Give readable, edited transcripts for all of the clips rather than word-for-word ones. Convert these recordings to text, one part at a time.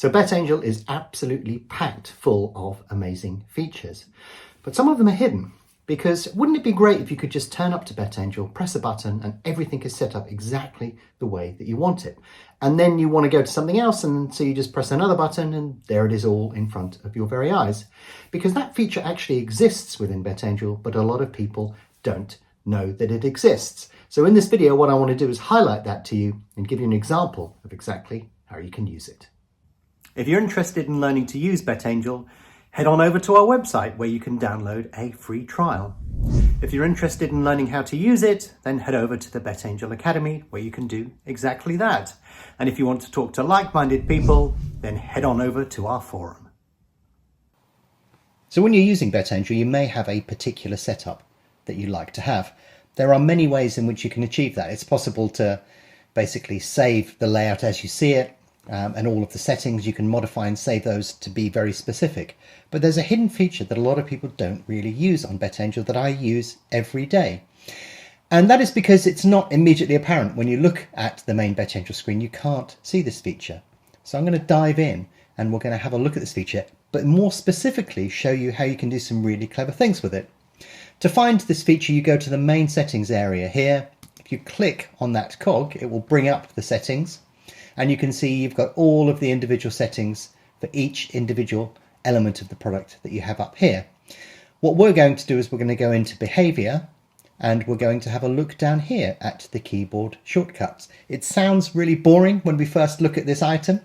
So Betangel is absolutely packed full of amazing features, but some of them are hidden. Because wouldn't it be great if you could just turn up to Betangel, press a button, and everything is set up exactly the way that you want it? And then you want to go to something else, and so you just press another button, and there it is all in front of your very eyes. Because that feature actually exists within Betangel, but a lot of people don't know that it exists. So in this video, what I want to do is highlight that to you and give you an example of exactly how you can use it. If you're interested in learning to use Betangel, head on over to our website where you can download a free trial. If you're interested in learning how to use it, then head over to the Betangel Academy where you can do exactly that. And if you want to talk to like-minded people, then head on over to our forum. So when you're using Betangel, you may have a particular setup that you like to have. There are many ways in which you can achieve that. It's possible to basically save the layout as you see it, and all of the settings you can modify and save those to be very specific. But there's a hidden feature that a lot of people don't really use on Betangel that I use every day. And that is because it's not immediately apparent. When you look at the main Betangel screen, you can't see this feature. So I'm going to dive in and we're going to have a look at this feature, but more specifically show you how you can do some really clever things with it. To find this feature, you go to the main settings area here. If you click on that cog, it will bring up the settings. And you can see you've got all of the individual settings for each individual element of the product that you have up here. What we're going to do is we're going to go into behavior and we're going to have a look down here at the keyboard shortcuts. It sounds really boring when we first look at this item,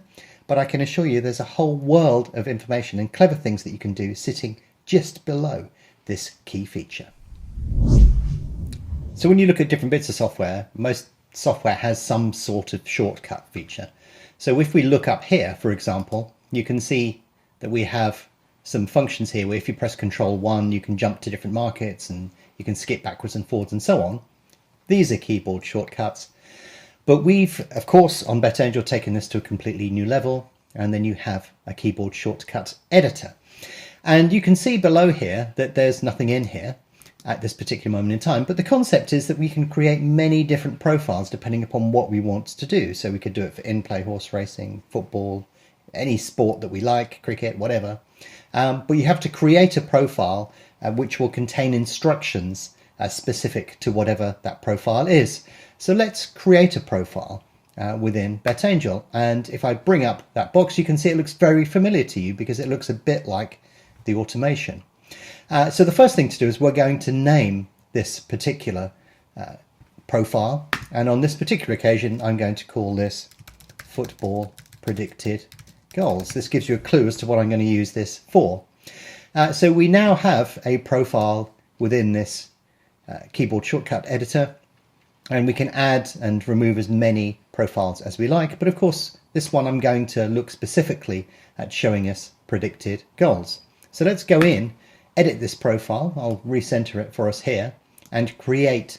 but I can assure you there's a whole world of information and clever things that you can do sitting just below this key feature. So when you look at different bits of software, most software has some sort of shortcut feature. So if we look up here, for example, you can see that we have some functions here where if you press Control 1, you can jump to different markets and you can skip backwards and forwards and so on. These are keyboard shortcuts. But we've, of course, on Betangel taken this to a completely new level, and then you have a keyboard shortcut editor. And you can see below here that there's nothing in here at this particular moment in time, but the concept is that we can create many different profiles depending upon what we want to do. So we could do it for in-play horse racing, football, any sport that we like, cricket, whatever. But you have to create a profile which will contain instructions specific to whatever that profile is. So let's create a profile within Betangel. And if I bring up that box, you can see it looks very familiar to you because it looks a bit like the automation. So the first thing to do is we're going to name this particular profile, and on this particular occasion I'm going to call this football predicted goals. This gives you a clue as to what I'm going to use this for. So we now have a profile within this keyboard shortcut editor, and we can add and remove as many profiles as we like, but of course this one I'm going to look specifically at showing us predicted goals. So let's go in, edit this profile, I'll recenter it for us here, and create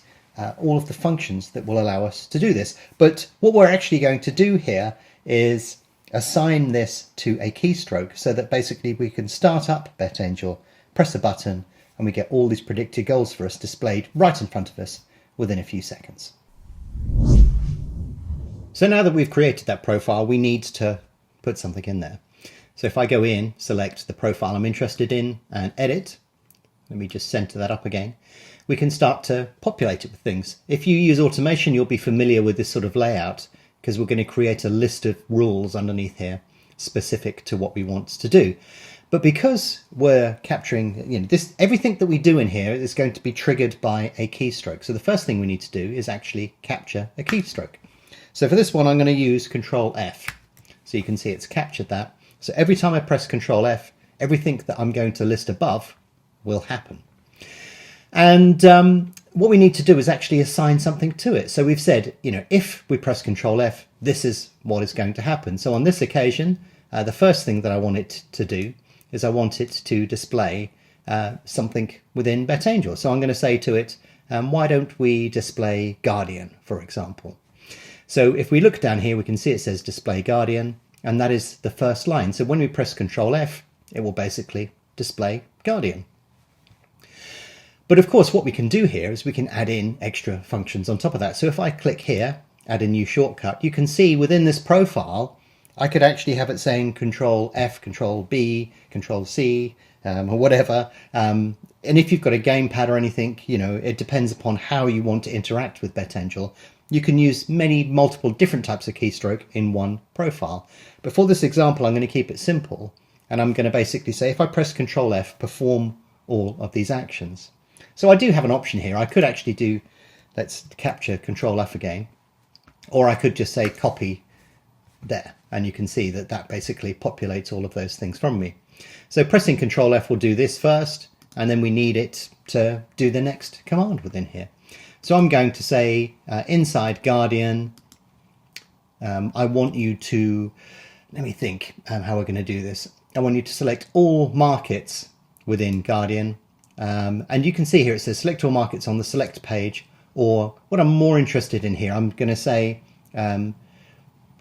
all of the functions that will allow us to do this. But what we're actually going to do here is assign this to a keystroke so that basically we can start up Betangel, press a button, and we get all these predicted goals for us displayed right in front of us within a few seconds. So now that we've created that profile, we need to put something in there. So if I go in, select the profile I'm interested in and edit, let me just center that up again, we can start to populate it with things. If you use automation, you'll be familiar with this sort of layout because we're going to create a list of rules underneath here specific to what we want to do. But because we're capturing, everything that we do in here is going to be triggered by a keystroke. So the first thing we need to do is actually capture a keystroke. So for this one, I'm going to use Control F. So you can see it's captured that. So every time I press Control F, everything that I'm going to list above will happen. And what we need to do is actually assign something to it. So we've said, if we press Control F, this is what is going to happen. So on this occasion, the first thing that I want it to do is I want it to display something within Betangel. So I'm going to say to it, why don't we display Guardian, for example? So if we look down here, we can see it says display Guardian. And that is the first line. So when we press Control F, it will basically display Guardian. But of course, what we can do here is we can add in extra functions on top of that. So if I click here, add a new shortcut, you can see within this profile, I could actually have it saying Control F, Control B, Control C, or whatever. And if you've got a gamepad or anything, you know, it depends upon how you want to interact with Betangel. You can use multiple different types of keystroke in one profile. But for this example, I'm going to keep it simple. And I'm going to basically say, if I press Control F, perform all of these actions. So I do have an option here. I could actually do, let's capture Control F again. Or I could just say copy there, and you can see that that basically populates all of those things from me. So pressing Control F will do this first, and then we need it to do the next command within here. So I'm going to say inside Guardian, I want you to, let me think how we're going to do this. I want you to select all markets within Guardian, and you can see here it says select all markets on the select page, or what I'm more interested in here, I'm going to say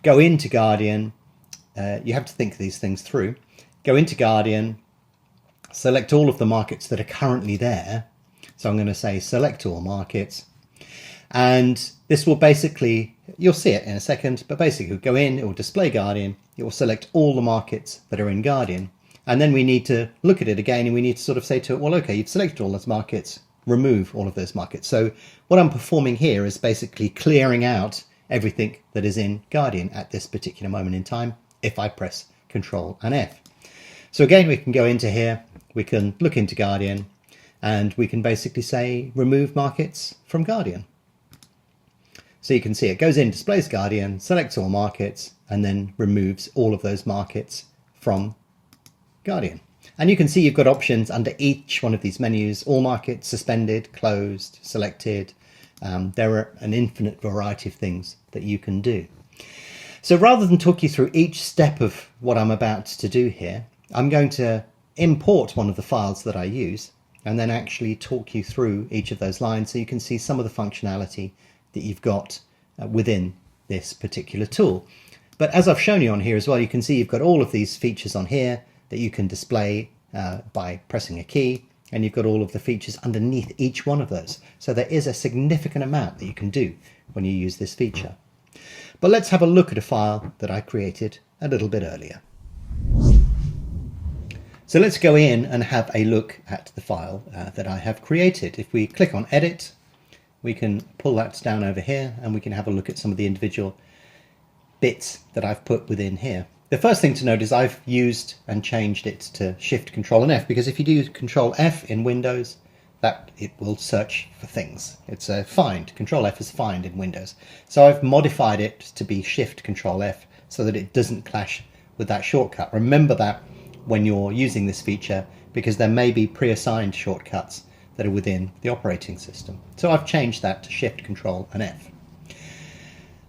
go into Guardian. You have to think these things through. Go into Guardian, select all of the markets that are currently there. So I'm going to say select all markets, and this will basically, you'll see it in a second, but basically go in, it will display Guardian, it will select all the markets that are in Guardian, and then we need to look at it again and we need to sort of say to it, well, okay, you've selected all those markets, remove all of those markets. So what I'm performing here is basically clearing out everything that is in Guardian at this particular moment in time if I press Control and F. So again, we can go into here, we can look into Guardian, and we can basically say remove markets from Guardian. So you can see it goes in, displays Guardian, selects all markets, and then removes all of those markets from Guardian. And you can see you've got options under each one of these menus: all markets, suspended, closed, selected. There are an infinite variety of things that you can do. So rather than talk you through each step of what I'm about to do here, I'm going to import one of the files that I use and then actually talk you through each of those lines so you can see some of the functionality that you've got within this particular tool. But as I've shown you on here as well, you can see you've got all of these features on here that you can display by pressing a key, and you've got all of the features underneath each one of those. So there is a significant amount that you can do when you use this feature. But let's have a look at a file that I created a little bit earlier. So let's go in and have a look at the file that I have created. If we click on Edit, we can pull that down over here and we can have a look at some of the individual bits that I've put within here. The first thing to note is I've used and changed it to Shift, Control and F, because if you do Control F in Windows, that it will search for things. It's a find. Control F is find in Windows. So I've modified it to be Shift, Control F so that it doesn't clash with that shortcut. Remember that when you're using this feature, because there may be pre-assigned shortcuts that are within the operating system. So I've changed that to Shift, Control and F.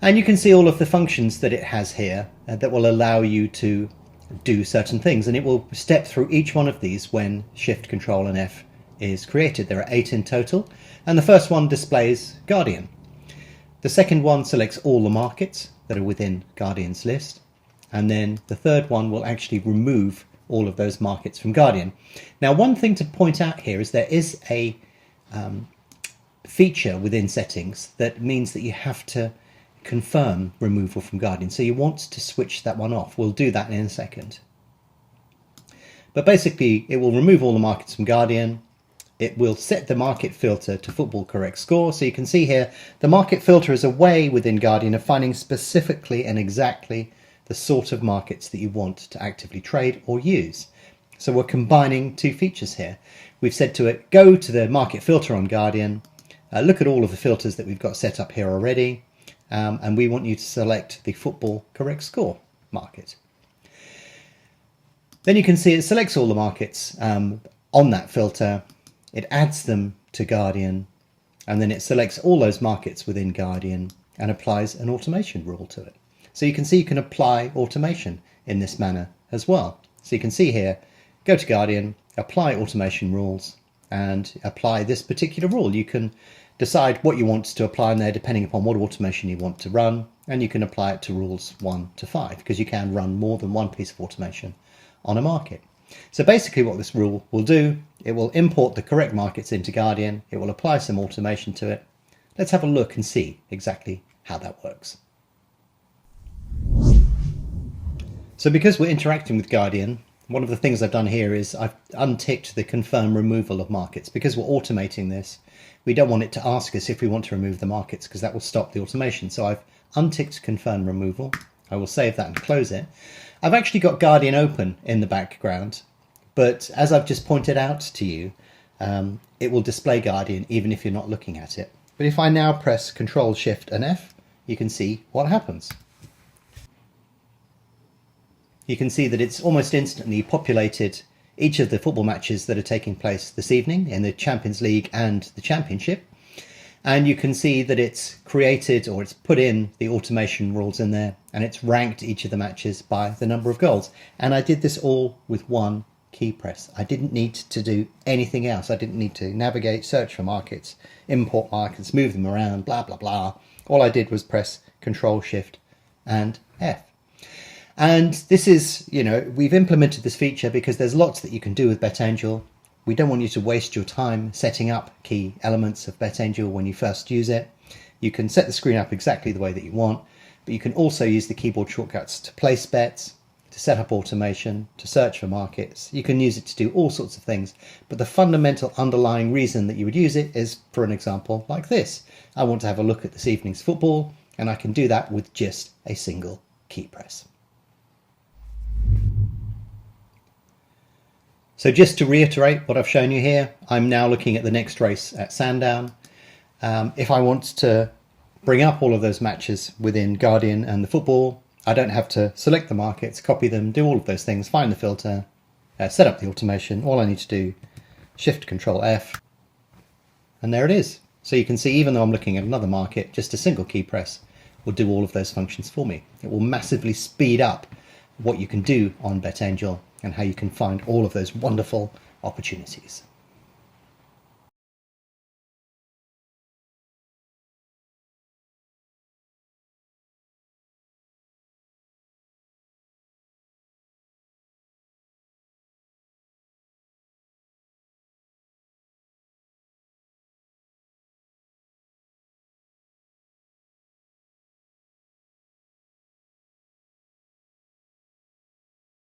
And you can see all of the functions that it has here that will allow you to do certain things, and it will step through each one of these when Shift, Control and F is created. There are 8 in total, and the first one displays Guardian. The second one selects all the markets that are within Guardian's list, and then the third one will actually remove all of those markets from Guardian. Now, one thing to point out here is there is a feature within settings that means that you have to confirm removal from Guardian. So you want to switch that one off. We'll do that in a second. But basically, it will remove all the markets from Guardian. It will set the market filter to football correct score. So you can see here, the market filter is a way within Guardian of finding specifically and exactly the sort of markets that you want to actively trade or use. So we're combining two features here. We've said to it, go to the market filter on Guardian, look at all of the filters that we've got set up here already, and we want you to select the football correct score market. Then you can see it selects all the markets on that filter, it adds them to Guardian, and then it selects all those markets within Guardian and applies an automation rule to it. So you can see you can apply automation in this manner as well. So you can see here, go to Guardian, apply automation rules, and apply this particular rule. You can decide what you want to apply in there depending upon what automation you want to run, and you can apply it to rules 1 to 5, because you can run more than one piece of automation on a market. So basically what this rule will do, it will import the correct markets into Guardian, it will apply some automation to it. Let's have a look and see exactly how that works. So because we're interacting with Guardian, one of the things I've done here is I've unticked the confirm removal of markets. Because we're automating this, we don't want it to ask us if we want to remove the markets, because that will stop the automation. So I've unticked confirm removal. I will save that and close it. I've actually got Guardian open in the background, but as I've just pointed out to you, it will display Guardian even if you're not looking at it. But if I now press Control, Shift and F, you can see what happens. You can see that it's almost instantly populated each of the football matches that are taking place this evening in the Champions League and the Championship. And you can see that it's created, or it's put in the automation rules in there, and it's ranked each of the matches by the number of goals. And I did this all with one key press. I didn't need to do anything else. I didn't need to navigate, search for markets, import markets, move them around, blah, blah, blah. All I did was press Control, Shift and F. And this is, we've implemented this feature because there's lots that you can do with Betangel. We don't want you to waste your time setting up key elements of Betangel when you first use it. You can set the screen up exactly the way that you want, but you can also use the keyboard shortcuts to place bets, to set up automation, to search for markets. You can use it to do all sorts of things, but the fundamental underlying reason that you would use it is for an example like this. I want to have a look at this evening's football, and I can do that with just a single key press. So just to reiterate what I've shown you here, I'm now looking at the next race at Sandown. If I want to bring up all of those matches within Guardian and the football, I don't have to select the markets, copy them, do all of those things, find the filter, set up the automation. All I need to do, Shift Control F, and there it is. So you can see, even though I'm looking at another market, just a single key press will do all of those functions for me. It will massively speed up what you can do on Betangel and how you can find all of those wonderful opportunities.